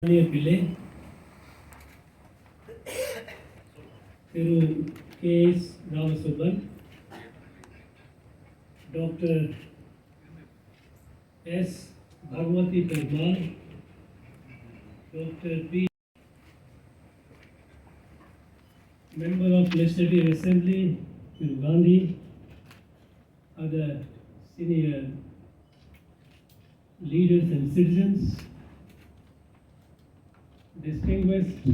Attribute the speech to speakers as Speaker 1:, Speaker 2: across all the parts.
Speaker 1: பிள்ளை Thiru K.S. Ramasubban, doctor S. Bhagavathi Perumal, doctor P. member of Legislative Assembly, Thiru Gandhi, other senior leaders and citizens, distinguished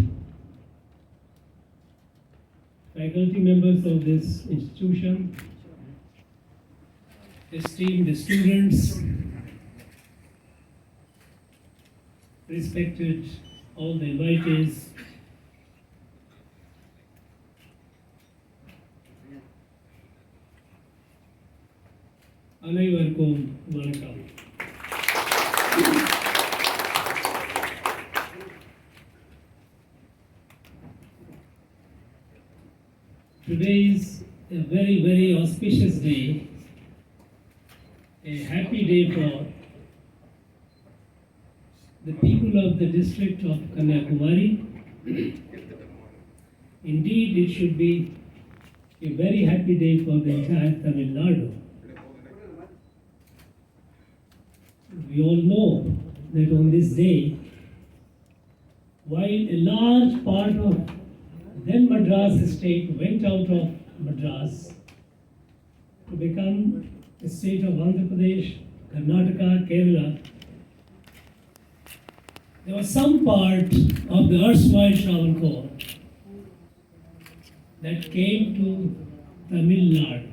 Speaker 1: faculty members of this institution, esteemed students, respected all the invitees, அனைவருக்கும் வணக்கம். Today is a very, very auspicious day, a happy day for the people of the district of Kanyakumari. Indeed, it should be a very happy day for the entire Tamilnadu. We all know that on this day, while a large part of then Madras state went out of Madras to become the state of Andhra Pradesh, Karnataka, Kerala, there was some part of the erstwhile Travancore that came to Tamil Nadu.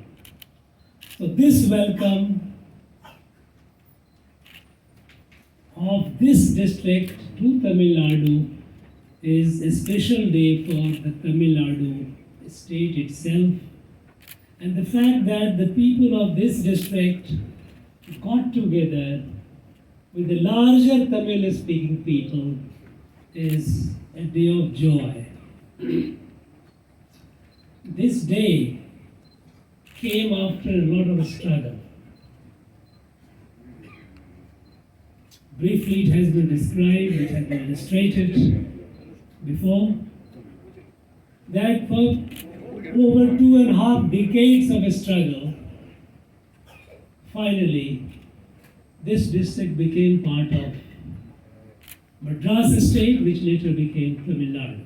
Speaker 1: So this welcome of this district to Tamil Nadu is a special day for the Tamil Nadu state itself, and the fact that the people of this district got together with the larger Tamil speaking people is a day of joy. This day came after a lot of struggle. Briefly, it has been described, it has been illustrated before, that for over 2.5 decades of a struggle, finally, this district became part of Madras state, which later became Tamil Nadu.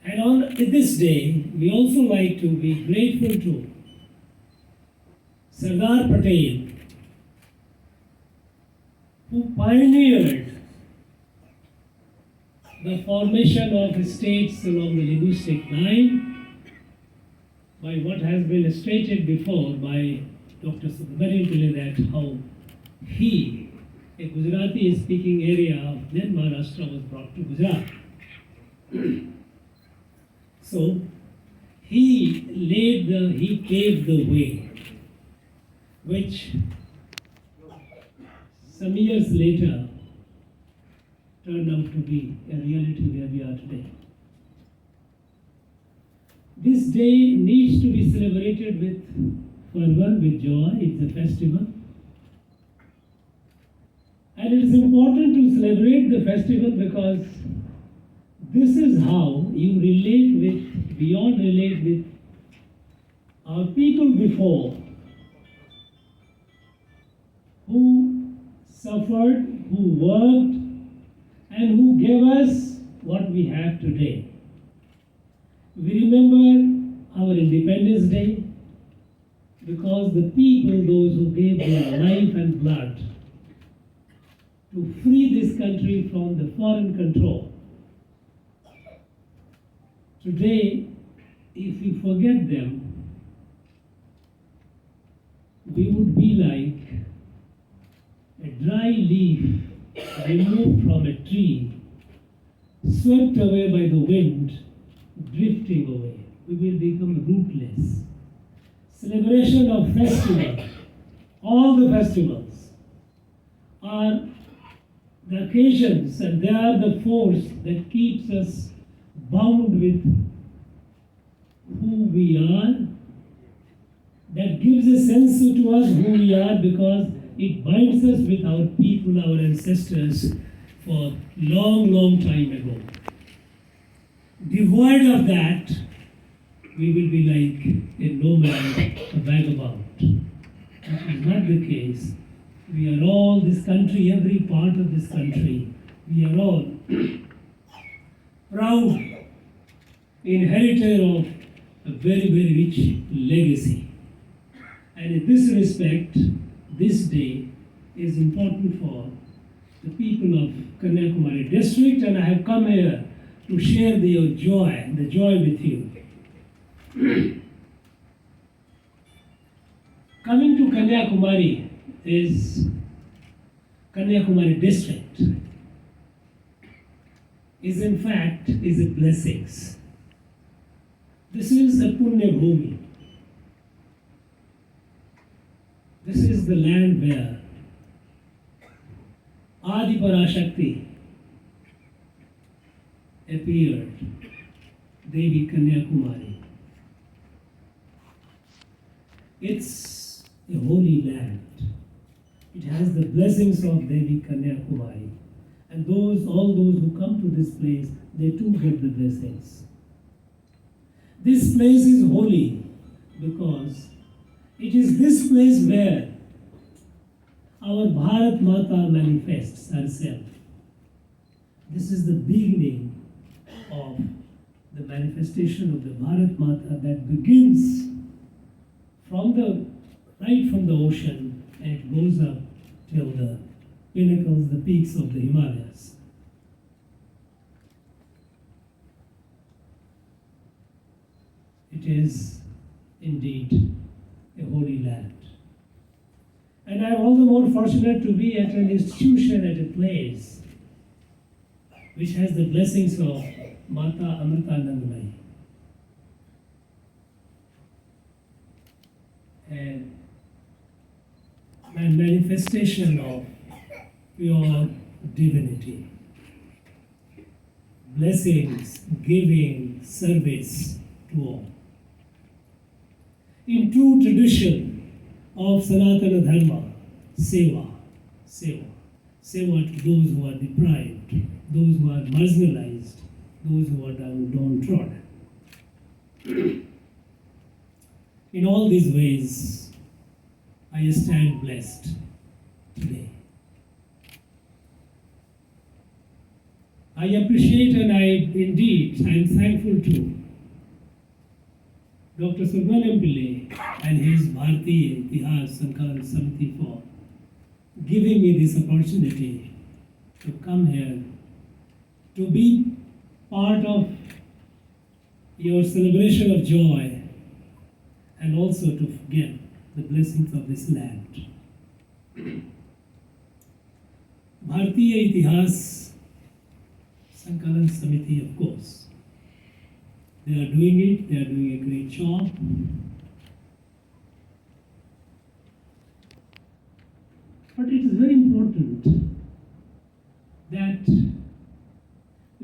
Speaker 1: And on this day, we also like to be grateful to Sardar Patel, who pioneered the formation of states along the linguistic line by what has been stated before by Dr. Subramanian Pillai, that how he, a Gujarati speaking area of then Maharashtra, was brought to Gujarat. So he paved the way, which some years later turned out to be a reality where we are today. This day needs to be celebrated with fervor, with joy. It's a festival. And it is important to celebrate the festival because this is how you beyond relate with our people before, who suffered, who worked, and who gave us what we have today. We remember our Independence Day because the people, those who gave their life and blood to free this country from the foreign control. Today, if we forget them, we would be like a dry leaf removed from a tree, swept away by the wind, drifting away. We will become rootless. Celebration of festival, all the festivals are the occasions, and they are the force that keeps us bound with who we are, that gives a sense to us who we are, because It binds us with our people, our ancestors, for long, long time ago. Devoid of that, we will be like a nomad, a vagabond. That is not the case. We are all, this country, every part of this country, we are all proud inheritor of a very, very rich legacy. And in this respect, this day is important for the people of Kanyakumari district, and I have come here to share the joy with you. Coming to Kanyakumari Kanyakumari district is in fact a blessing. This is a Punya Bhumi. This is the land where Adi Parashakti appeared, Devi Kanyakumari. It's a holy land. It has the blessings of Devi Kanyakumari. And all those who come to this place, they too get the blessings. This place is holy because it is this place where our Bharat Mata manifests herself. This is the beginning of the manifestation of the Bharat Mata that begins right from the ocean, and it goes up till the pinnacles, the peaks of the Himalayas. It is indeed a holy land. And I am all the more fortunate to be at an institution, at a place which has the blessings of Mata Amritanandamayi. And manifestation of pure divinity. Blessings, giving, service to all. In true tradition of Sanatana Dharma, seva to those who are deprived, those who are marginalized, those who are downtrodden. In all these ways, I stand blessed today. I appreciate and I am thankful to Dr. Subramaniam Pillai and his Bharatiya Itihas Sankalan Samiti for giving me this opportunity to come here, to be part of your celebration of joy and also to get the blessings of this land. Bharatiya Itihas Sankalan Samiti, of course. They are doing it, they are doing a great job. But it is very important that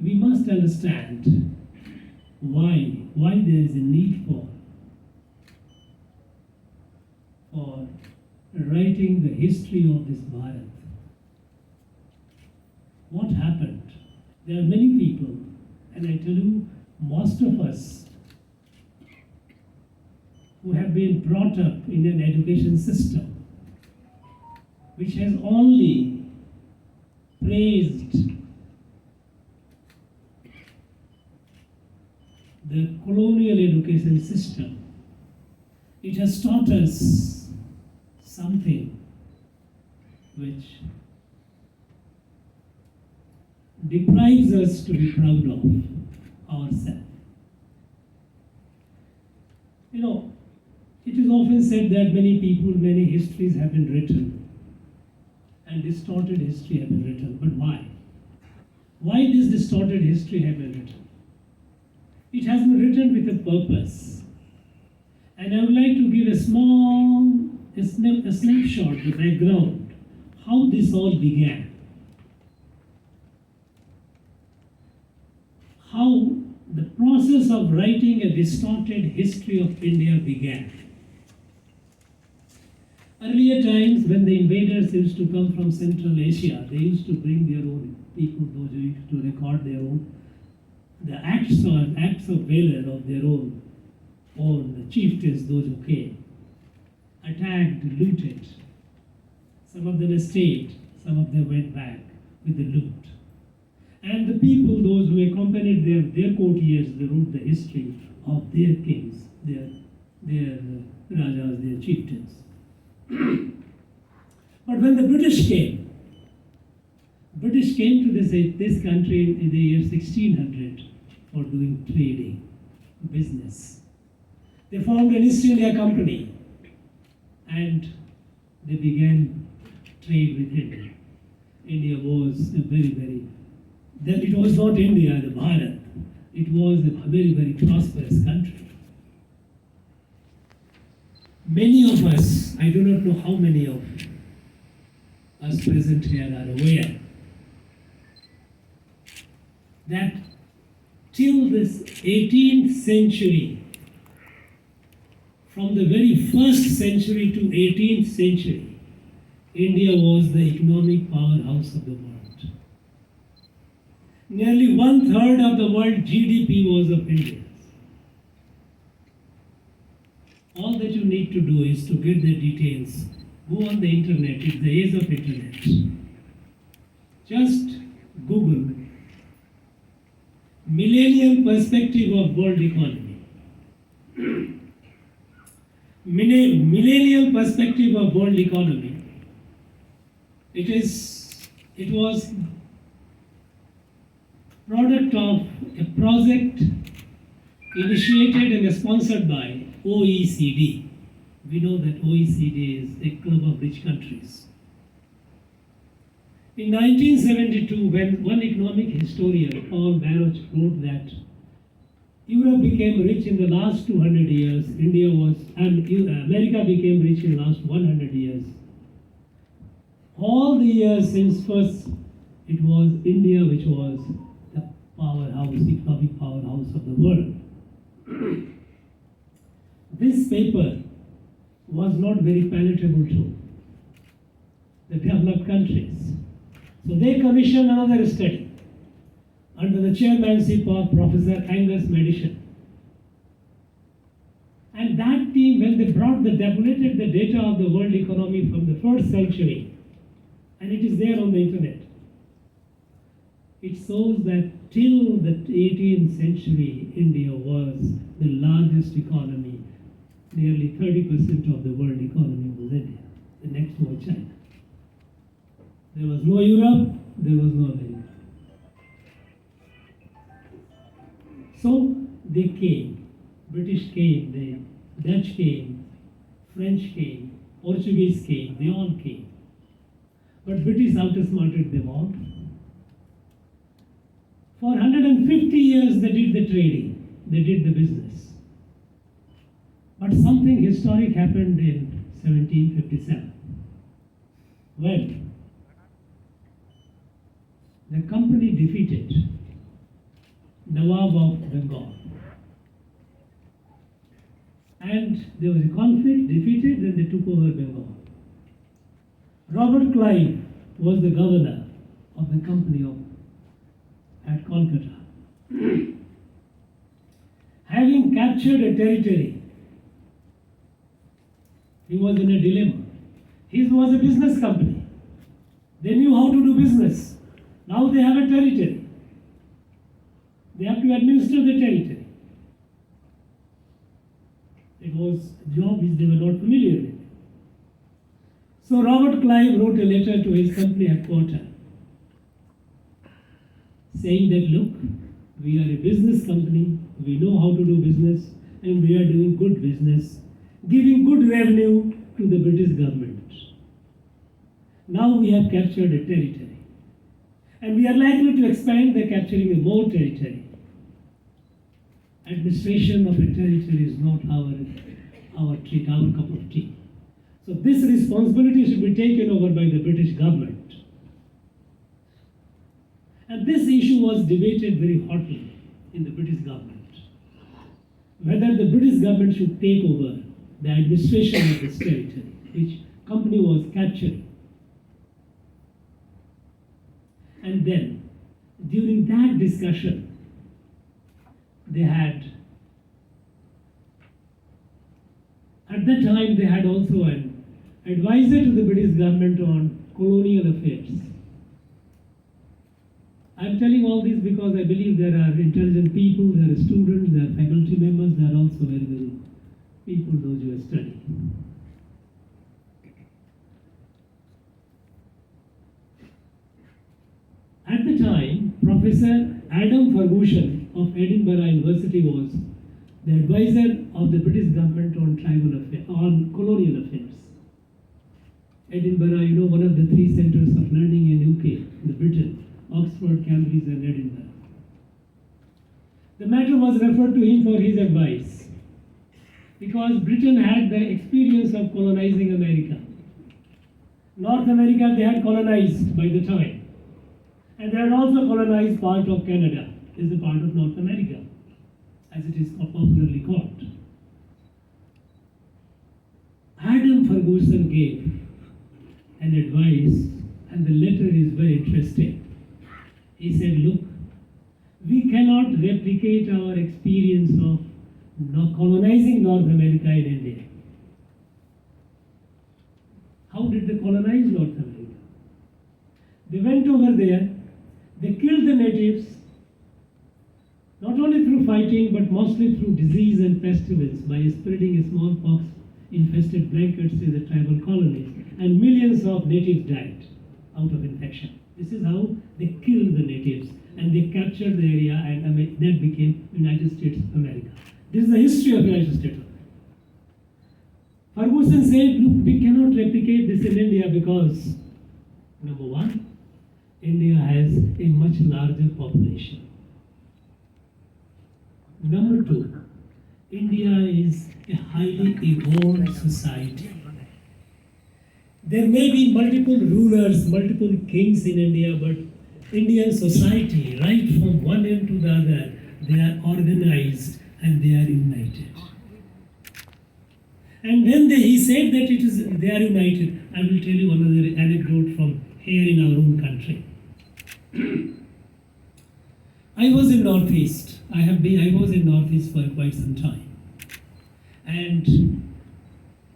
Speaker 1: we must understand why there is a need for writing the history of this Bharat. What happened? There are many people, and I tell you, most of us who have been brought up in an education system which has only praised the colonial education system. It has taught us something which deprives us to be proud of ourselves. You know, it is often said that many people, many histories have been written, and distorted history have been written. But why? Why this distorted history have been written? It has been written with a purpose. And I would like to give a snapshot, the background, how this all began. How the process of writing a distorted history of India began. Earlier times, when the invaders used to come from Central Asia, they used to bring their own people, those who used to record their own, the acts of valor of their own the chieftains, those who came, attacked, looted. Some of them escaped, some of them went back with the loot. And the people, those who accompanied their courtiers, they wrote the history of their kings, their rajas, their chieftains. But when the British came to this country in the year 1600 for doing trading, business. They formed an East India Company and they began trade with India. India was it was not India, the Bharat. It was a very, very prosperous country. Many of us, I do not know how many of us present here are aware that till this 18th century, from the very first century to 18th century, India was the economic powerhouse of the world. Nearly 1/3 of the world GDP was of India. All that you need to do is to get the details. Go on the internet, it's the age of internet. Just Google millennial perspective of world economy. Millennial perspective of world economy. It was product of a project initiated and sponsored by OECD. We know that OECD is a club of rich countries. In 1972, when one economic historian, Paul Baruch, wrote that Europe became rich in the last 200 years, America became rich in the last 100 years. All the years since first, it was India which was the economic powerhouse of the world. This paper was not very palatable to the developed countries. So they commissioned another study under the chairmanship of Professor Angus Madison. And that team, when they tabulated the data of the world economy from the first century, and it is there on the internet, it shows that till the 18th century, India was the largest economy. Nearly 30% of the world economy was India. The next was China. There was no Europe, there was no America. So they came. British came, the Dutch came, French came, Portuguese came, they all came. But British outsmarted them all. For 150 years they did the trading, they did the business. But something historic happened in 1757 when the company defeated Nawab of Bengal. And there was a conflict, defeated, then they took over Bengal. Robert Clive was the governor of the company at Kolkata. Having captured a territory, he was in a dilemma. His was a business company. They knew how to do business. Now they have a territory. They have to administer the territory. It was a job which they were not familiar with. So Robert Clive wrote a letter to his company headquarters saying that, look, we are a business company, we know how to do business, and we are doing good business, giving good revenue to the British government. Now we have captured a territory, and we are likely to expand by capturing more territory. Administration of a territory is not our treat, our cup of tea. So this responsibility should be taken over by the British government. And this issue was debated very hotly in the British government, whether the British government should take over the administration of this territory, which company was capturing. And then, during that discussion, they had, at that time they had also an advisor to the British government on colonial affairs. I'm telling all this because I believe there are intelligent people, there are students, there are faculty members, there are also very, very people, those who are studying. At the time, Professor Adam Ferguson of Edinburgh University was the advisor of the British government on tribal affairs, on colonial affairs. Edinburgh, you know, one of the three centers of learning in UK, in Britain, Oxford, Cambridge and Edinburgh. The matter was referred to him for his advice because Britain had the experience of colonizing America. North America they had colonized by the time. And they had also colonized part of Canada, is a part of North America, as it is popularly called. Adam Ferguson gave an advice, and the letter is very interesting. He said, look, we cannot replicate our experience of colonizing North America in India. How did they colonize North America? They went over there, they killed the natives, not only through fighting, but mostly through disease and pestilence by spreading smallpox-infested blankets in the tribal colonies, and millions of natives died out of infection. This is how they killed the natives, and they captured the area, and that became United States of America. This is the history of United States of America. Ferguson said, look, we cannot replicate this in India because, number one, India has a much larger population. Number two, India is a highly evolved society. There may be multiple rulers, multiple kings in India, but Indian society, right from one end to the other, they are organized and they are united. And when he said that they are united, I will tell you another anecdote from here in our own country. I was in Northeast. I was in Northeast for quite some time. And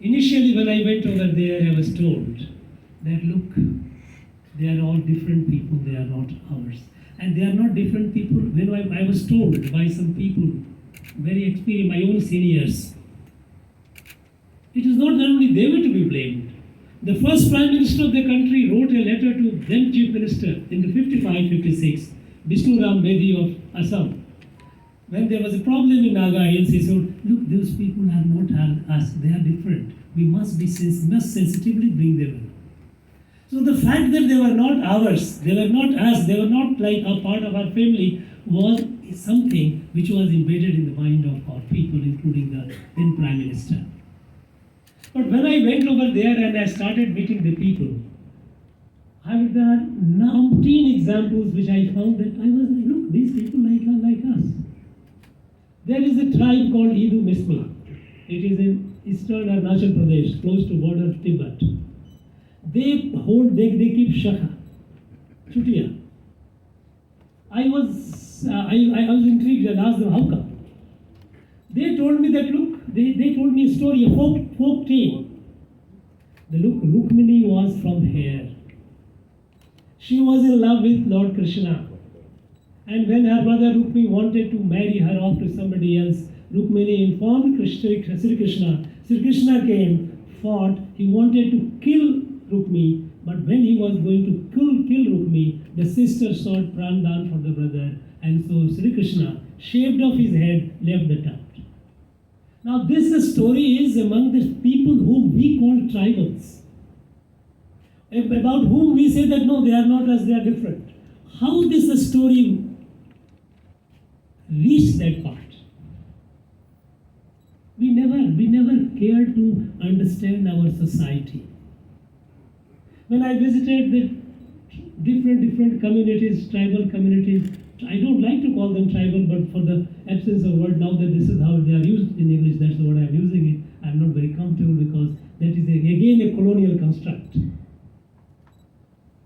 Speaker 1: initially when I went over there, I was told that look, they are all different people, they are not ours. And they are not different people. When I was told by some people, very experienced, my own seniors, it is not only they were to be blamed. The first Prime Minister of the country wrote a letter to then Chief Minister in the 55-56, Vishnu Ram Bedi of Assam. When there was a problem in Naga Hills, he said, look, those people are not us, they are different. We must sensitively bring them in. So the fact that they were not ours, they were not us, they were not like a part of our family was something which was embedded in the mind of our people, including the then Prime Minister. But when I went over there and I started meeting the people, there are umpteen examples which I found that I was like, look, these people like us. There is a tribe called Idu Mismi. It is in eastern Arunachal Pradesh, close to border of Tibet. They keep shaka, chutiya. I was intrigued and asked them, how come? They told me that, look, they told me a story, a folk tale. The Rukmini was from here. She was in love with Lord Krishna. And when her mother Rukmini wanted to marry her off to somebody else, Rukmini informed Sri Krishna. Sri Krishna came, fought, he wanted to kill Rukmini, but when he was going to kill Rukmini, the sister sought prandan for the brother, and so Sri Krishna shaved off his head, left the tuft. Now this story is among the people whom we call tribals, about whom we say that no, they are not us, they are different. How this story reached that part? We never cared to understand our society. When I visited the different communities, tribal communities, I don't like to call them tribal, but for the absence of word, now that this is how they are used in English, that's what I'm using it. I'm not very comfortable because that is again a colonial construct.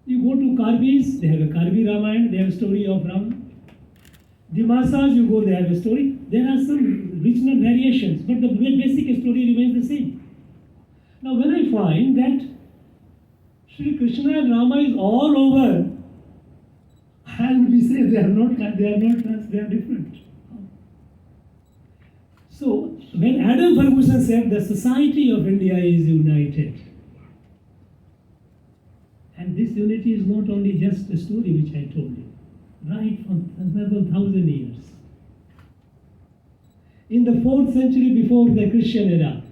Speaker 1: You go to Karbis, they have a Karbi Ramayana, they have a story of Rama. Dimasas, you go, they have a story. There are some regional variations, but the basic story remains the same. Now, when I find that Sri Krishna and Rama is all over, and we say they are not trans, they are different. So, when Adam Ferguson said the society of India is united, and this unity is not only just a story which I told you, right from several thousand years. In the 4th century before the Christian era,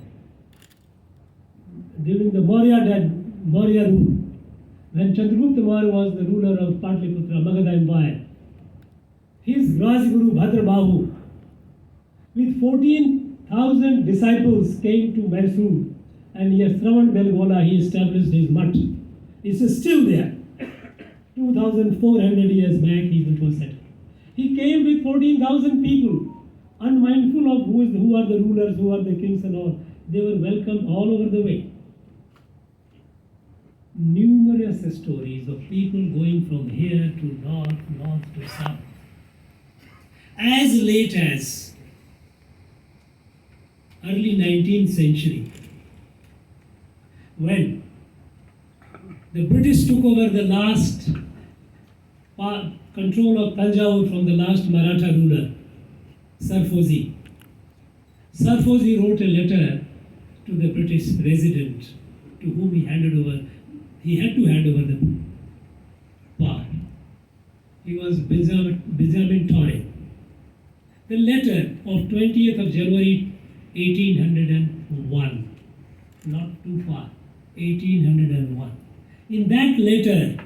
Speaker 1: during the Maurya rule, when Chandragupta Maurya was the ruler of Patliputra, Magadha Empire, his Rajguru Bhadrabahu, with 14,000 disciples, came to Mysore, and near Shravan Belgola he established his mutt. It's still there. 2,400 years back he was settled. He came with 14,000 people, unmindful of who are the rulers, who are the kings and all. They were welcomed all over the way. Numerous stories of people going from here to north to south. As late as early 19th century, when the British took over the last control of Tanjore from the last Maratha ruler, Sarfozi. Sarfozi wrote a letter to the British resident to whom he had to hand over the power. He was Benjamin Torrey. The letter of 20th of January 1801, not too far, 1801. In that letter,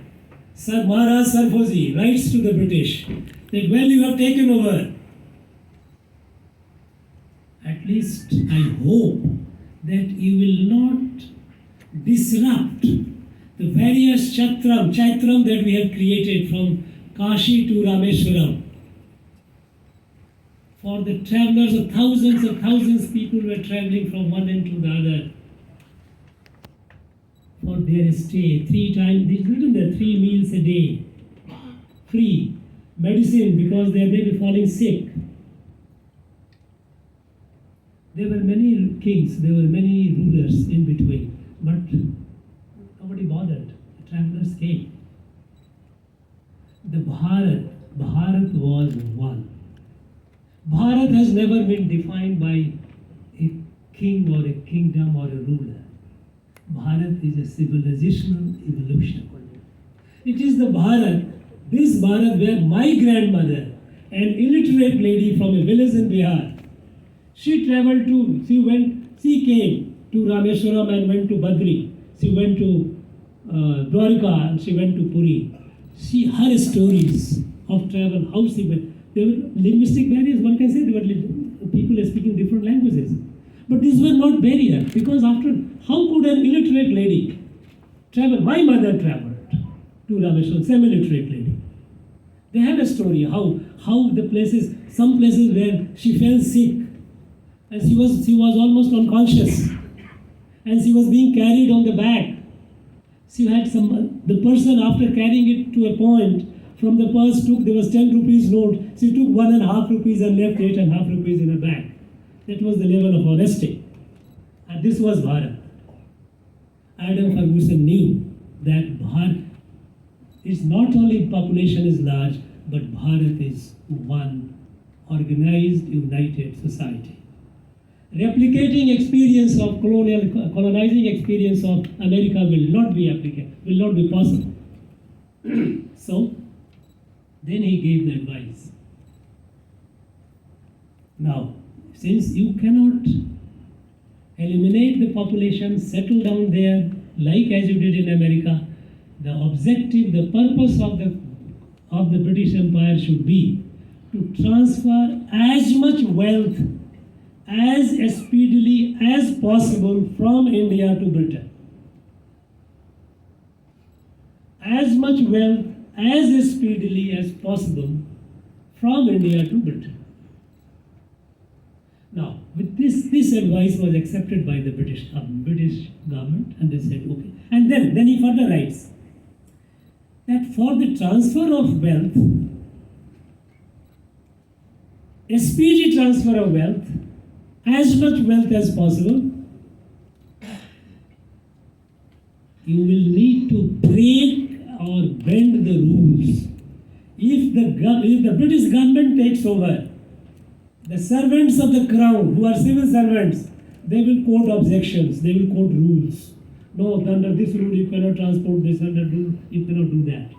Speaker 1: Sir Maharaj Sarfozi writes to the British that when you have taken over, at least I hope that you will not disrupt the various chaitram that we have created from Kashi to Rameshwaram. For the travelers of thousands people were traveling from one end to the other for their stay. 3 times, it's written there, 3 meals a day, free, medicine because they may be falling sick. There were many kings, there were many rulers in between, but nobody bothered. The travelers came. The Bharat was one. Bharat has never been defined by a king or a kingdom or a ruler. Bharat is a civilizational evolution. It is the Bharat, this Bharat where my grandmother, an illiterate lady from a village in Bihar, she came to Rameshwaram and went to Badri. She went to Dwarika and she went to Puri. Her stories of travel, how she went. There were linguistic barriers, one can say there were people speaking different languages. But these were not barriers because how could an illiterate lady travel? My mother traveled to Rameshwaram, semi-literate lady. They have a story how the places, some places where she fell sick and she was almost unconscious and she was being carried on the back. She had the person after carrying it to a point, from the purse there was 10 rupees note, she took 1.5 rupees and left 8.5 rupees in her bag. That was the level of honesty. And this was Bharat. Adam Ferguson knew that Bharat is not only population is large, but Bharat is one organized, united society. Replicating experience of colonizing experience of America will not be possible. So, then he gave the advice. Now, since you cannot eliminate the population, settle down there, like as you did in America, the objective, the purpose of the British Empire should be to transfer as much wealth as speedily as possible from India to Britain. As much wealth as speedily as possible from India to Britain. Now, with This advice was accepted by the British government, and they said okay. And then he further writes that for the transfer of wealth, a speedy transfer of wealth, as much wealth as possible, you will need to break or bend the rules. If the British government takes over, the servants of the crown, who are civil servants, they will quote objections, they will quote rules. No, under this rule you cannot transport this, under rule you cannot do that.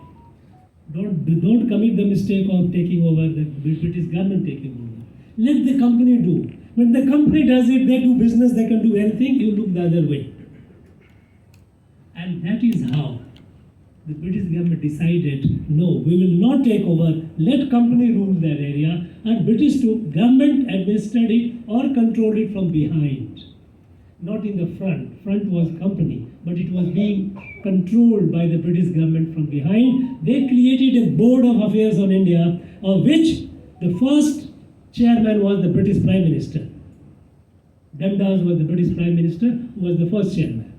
Speaker 1: Don't commit the mistake of taking over, the British government taking over. Let the company do. When the company does it, they do business, they can do anything, you look the other way. And that is how the British government decided, no, we will not take over, let company rule that area, and British government administered it or controlled it from behind. Not in the front. Front was company, but it was being controlled by the British government from behind. They created a board of affairs on India, of which the first chairman was the British Prime Minister. Dundas was the British Prime Minister, who was the first chairman.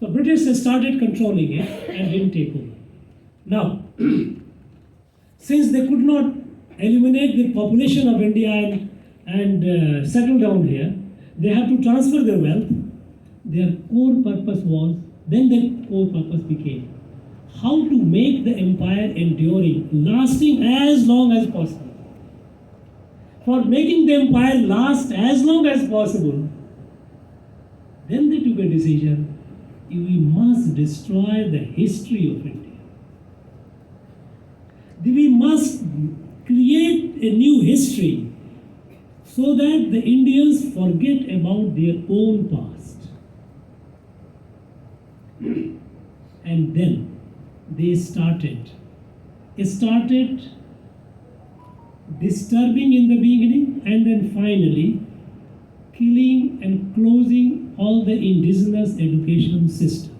Speaker 1: So British started controlling it and didn't take over. Now, since they could not eliminate the population of India and settle down here, they have to transfer their wealth. Their core purpose was, then the core purpose became, how to make the empire enduring, lasting as long as possible. For making the empire last as long as possible, then they took a decision, we must destroy the history of India. We must create a new history so that the Indians forget about their own past. And then they started disturbing in the beginning, and then finally killing and closing all the indigenous education system.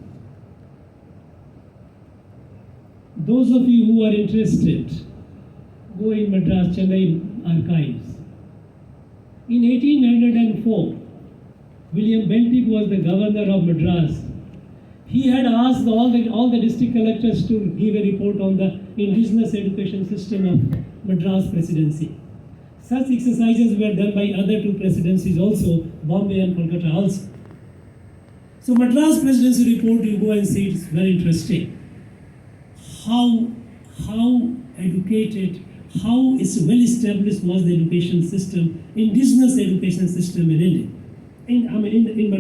Speaker 1: Those of you who are interested, go in Madras, Chennai archives. In 1804, William Bentinck was the governor of Madras. He had asked all the district collectors to give a report on the indigenous education system of Madras presidency. Such exercises were done by other two presidencies also, Bombay and Kolkata also. So Madras presidency report, you go and see, it's very interesting. How educated, how is well established was the education system, indigenous education system in India. In Madras.